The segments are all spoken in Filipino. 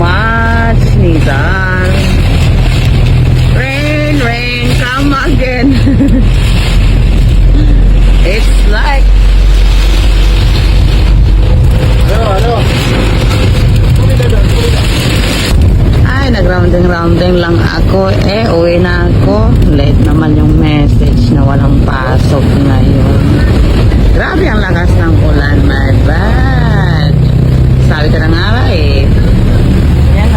much, Nissan. Rain, rain, come again. It's like... Ay, nag-rounding lang ako. Uwi na ako. Late naman yung message na walang pasok ngayon. Grabe ang lakas ng ulan, my bad. Sabi ka na nga ba Yan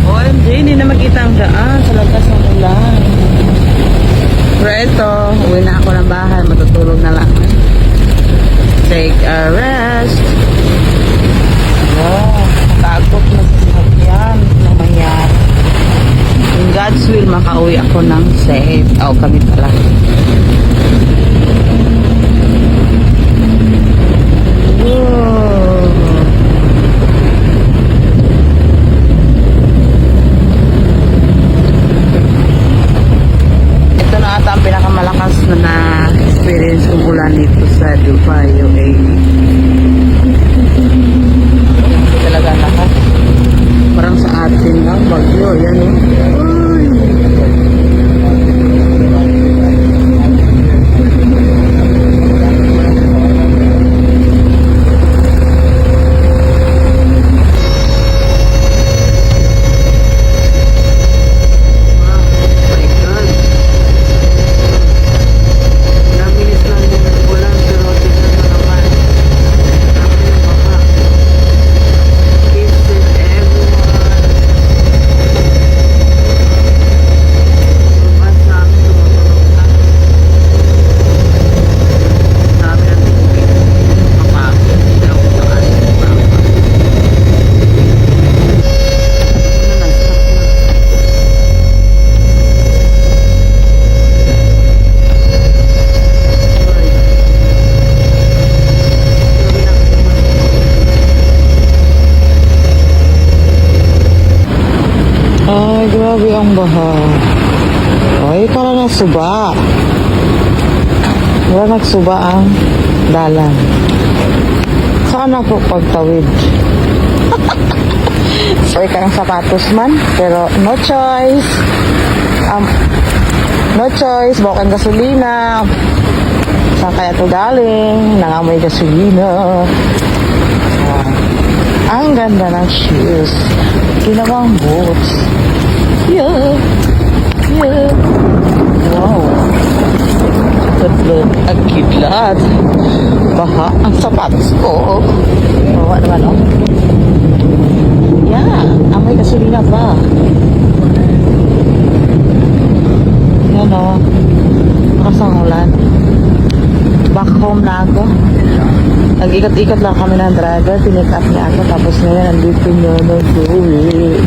OMG, hindi na makita ang daan sa lakas ng ulan. Pero ito, uwi na ako ng bahay. Matutulog na lang. Take a rest. Takot na sa sasakyan na mangyari. In God's will, makauwi ako ng safe. Kami pala. Ito na ata ang pinakamalakas na experience kong ulan dito sa Dubai, UAE. Talaga lakas. Parang sa atin lang, bagyo. Yan Ay, grabe ang baha. Ay, para nagsuba. Wala nagsuba ang dalan. Saan ako pagtawid? Sorry ka ng sapatos man, pero no choice. No choice, bawang gasolina. Saan kaya ito galing? Nangamoy gasolina. Ang ganda ng shoes. Ginawang boots. Yeah. Wow. Tatlong ang kidlat. Baha ang sapatos ko. Bawa naman, Yeah, amoy gasolina pa. Yan Makasang ulan. Back home na ako. Nag-ikot-ikot lang kami ng driver. Pinick up niya ako. Tapos ngayon, nandito niya nag-uwi.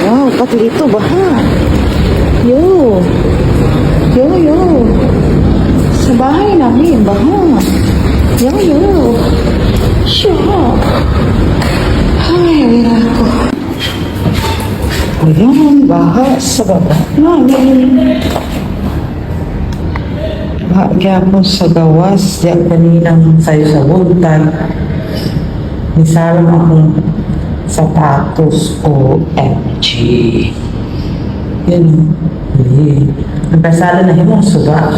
Wow, pati ito, baha. Yo. Sa bahay namin, baha. Yo. Sure. Ay, uwi na ako. Ayan, baha sa baba namin. Bahagya po sa gawas. Diyan kaninang sayo sa buntag. Nisalang akong sapatos OMG. Yan. Ang pasala na himong suba.